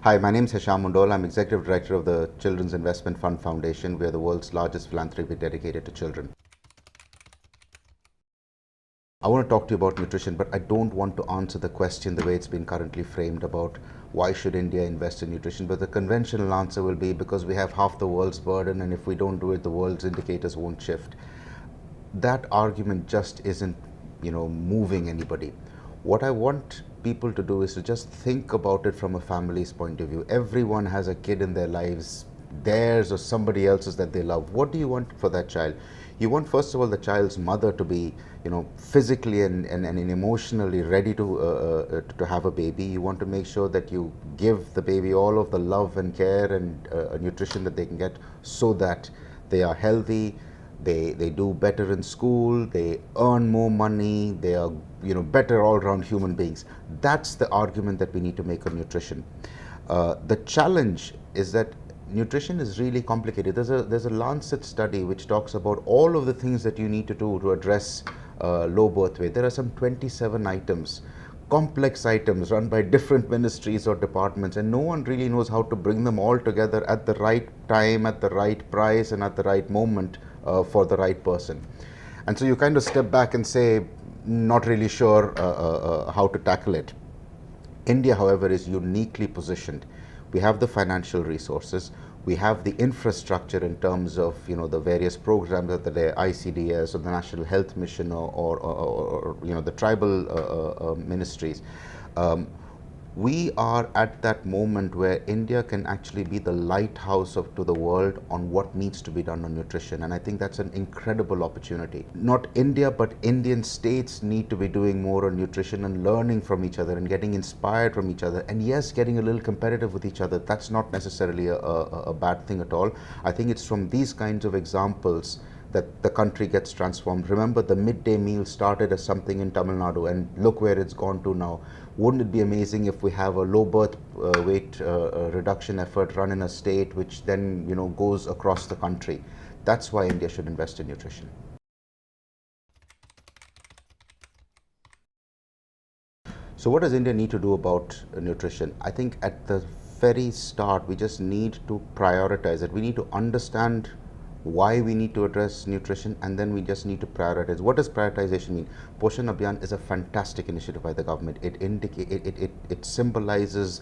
Hi, my name is Hisham Mundol. I'm Executive Director of the Children's Investment Fund Foundation. We are the world's largest philanthropy dedicated to children. I want to talk to you about nutrition, but I don't want to answer the question the way it's been currently framed about why should India invest in nutrition. But the conventional answer will be because we have half the world's burden, and if we don't do it, the world's indicators won't shift. That argument just isn't, moving anybody. What I want people to do is to just think about it from a family's point of view. Everyone has a kid in their lives, theirs or somebody else's, that they love. What do you want for that child? You want, first of all, the child's mother to be, physically and emotionally ready to have a baby. You want to make sure that you give the baby all of the love and care and nutrition that they can get, so that they are healthy, they do better in school, they earn more money, they are better all-round human beings. That's the argument that we need to make on nutrition. The challenge is that nutrition is really complicated. There's a Lancet study which talks about all of the things that you need to do to address low birth weight. There are some 27 items, complex items run by different ministries or departments, and no one really knows how to bring them all together at the right time, at the right price, and at the right moment for the right person. And so you kind of step back and say, not really sure how to tackle it. India, however, is uniquely positioned. We have the financial resources, we have the infrastructure in terms of the various programs that the ICDS or the National Health Mission or the tribal ministries. We are at that moment where India can actually be the lighthouse to the world on what needs to be done on nutrition, and I think that's an incredible opportunity. Not India, but Indian states need to be doing more on nutrition and learning from each other and getting inspired from each other, and yes, getting a little competitive with each other. That's not necessarily a bad thing at all. I think it's from these kinds of examples that the country gets transformed. Remember, the midday meal started as something in Tamil Nadu, and look where it's gone to now. Wouldn't it be amazing if we have a low birth weight reduction effort run in a state which then goes across the country? That's why India should invest in nutrition. So what does India need to do about nutrition? I think at the very start, we just need to prioritize it. We need to understand why we need to address nutrition, and then we just need to prioritize. What does prioritization mean? Poshan Abhiyan is a fantastic initiative by the government. It symbolizes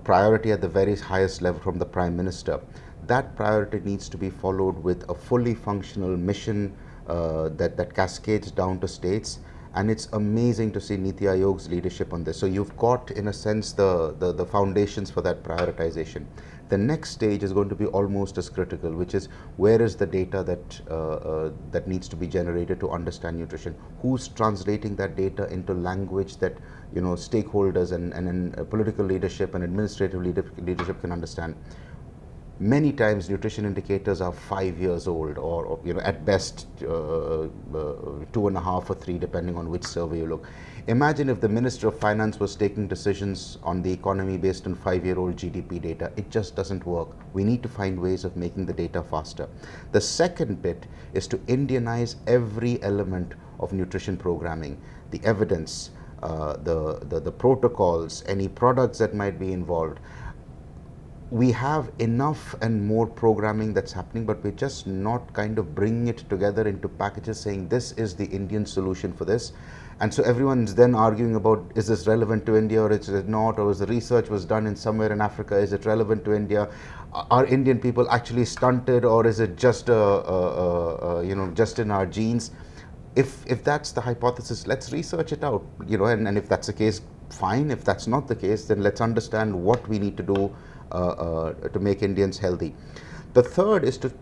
priority at the very highest level from the Prime Minister. That priority needs to be followed with a fully functional mission that cascades down to states. And it's amazing to see Niti Aayog's leadership on this. So you've got, in a sense, the foundations for that prioritization. The next stage is going to be almost as critical, which is, where is the data that needs to be generated to understand nutrition? Who's translating that data into language that stakeholders and political leadership and administrative leadership can understand? Many times nutrition indicators are 5 years old, or at best 2.5 or 3, depending on which survey you look. Imagine if the Minister of Finance was taking decisions on the economy based on 5-year-old GDP data. It just doesn't work. We need to find ways of making the data faster. The second bit is to Indianize every element of nutrition programming, the evidence, the protocols, any products that might be involved. We have enough and more programming that's happening, but we're just not kind of bringing it together into packages saying this is the Indian solution for this. And so everyone's then arguing about, is this relevant to India or is it not, or is the research was done in somewhere in Africa, is it relevant to India? Are Indian people actually stunted, or is it just just in our genes? If that's the hypothesis, let's research it out, and if that's the case, fine. If that's not the case, then let's understand what we need to do to make Indians healthy. The third is to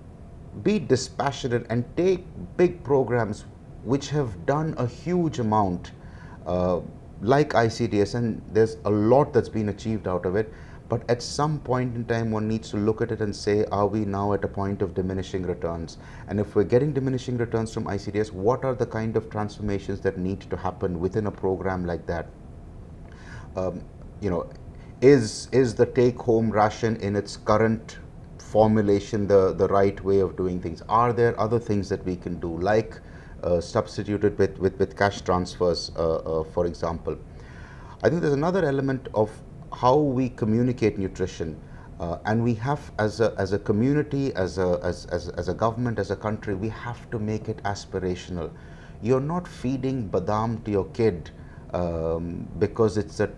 be dispassionate and take big programs which have done a huge amount, like ICDS, and there's a lot that's been achieved out of it. But at some point in time, one needs to look at it and say, are we now at a point of diminishing returns? And if we're getting diminishing returns from ICDS, what are the kind of transformations that need to happen within a program like that? Is the take-home ration in its current formulation the right way of doing things? Are there other things that we can do, like substitute it with cash transfers, for example? I think there's another element of how we communicate nutrition. And we have, as a community, as a government, as a country, we have to make it aspirational. You're not feeding badam to your kid because it's a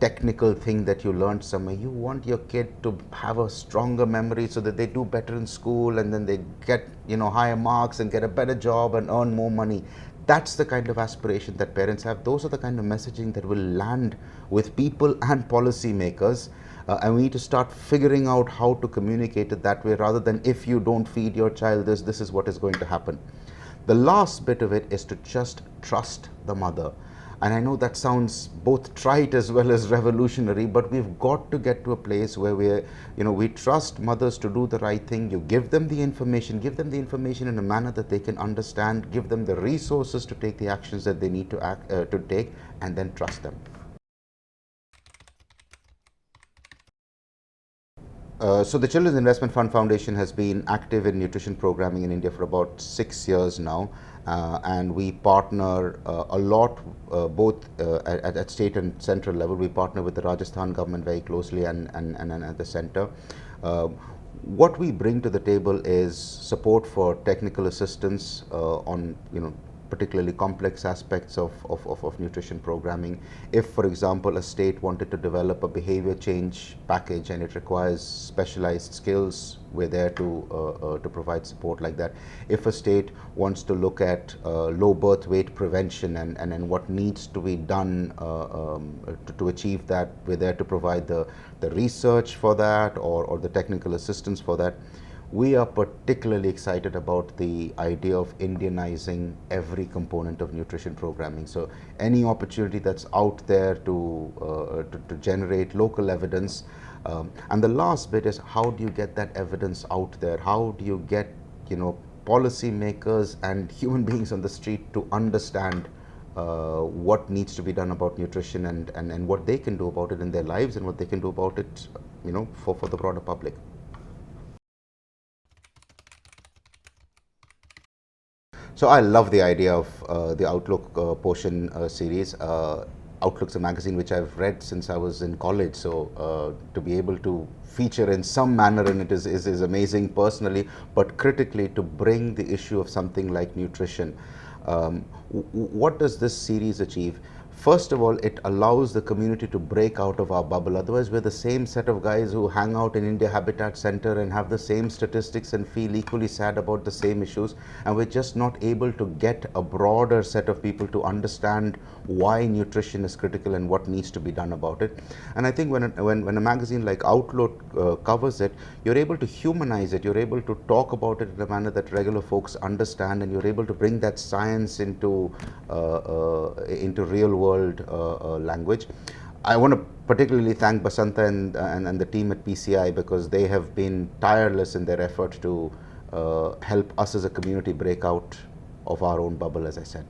technical thing that you learned somewhere. You want your kid to have a stronger memory so that they do better in school, and then they get higher marks and get a better job and earn more money. That's the kind of aspiration that parents have. Those are the kind of messaging that will land with people and policymakers. And we need to start figuring out how to communicate it that way, rather than, if you don't feed your child this is what is going to happen. The last bit of it is to just trust the mother. And I know that sounds both trite as well as revolutionary, but we've got to get to a place where we trust mothers to do the right thing. You give them the information in a manner that they can understand, give them the resources to take the actions that they need to take, and then trust them. So the Children's Investment Fund Foundation has been active in nutrition programming in India for about 6 years now, and we partner a lot, both at state and central level. We partner with the Rajasthan government very closely and at the center. What we bring to the table is support for technical assistance on particularly complex aspects of nutrition programming. If, for example, a state wanted to develop a behavior change package and it requires specialized skills, we're there to provide support like that. If a state wants to look at low birth weight prevention and what needs to be done to achieve that, we're there to provide the research for that or the technical assistance for that. We are particularly excited about the idea of Indianizing every component of nutrition programming. So any opportunity that's out there to generate local evidence. And the last bit is, how do you get that evidence out there? How do you get policymakers and human beings on the street to understand what needs to be done about nutrition and what they can do about it in their lives and what they can do about it for the broader public. So I love the idea of the Outlook Portion series. Outlook's a magazine which I've read since I was in college, so to be able to feature in some manner in it is amazing personally, but critically to bring the issue of something like nutrition. What does this series achieve? First of all, it allows the community to break out of our bubble. Otherwise, we're the same set of guys who hang out in India Habitat Center and have the same statistics and feel equally sad about the same issues. And we're just not able to get a broader set of people to understand why nutrition is critical and what needs to be done about it. And I think when a magazine like Outlook covers it, you're able to humanize it. You're able to talk about it in a manner that regular folks understand, and you're able to bring that science into real world language. I want to particularly thank Basanta and the team at PCI, because they have been tireless in their effort to help us as a community break out of our own bubble, as I said.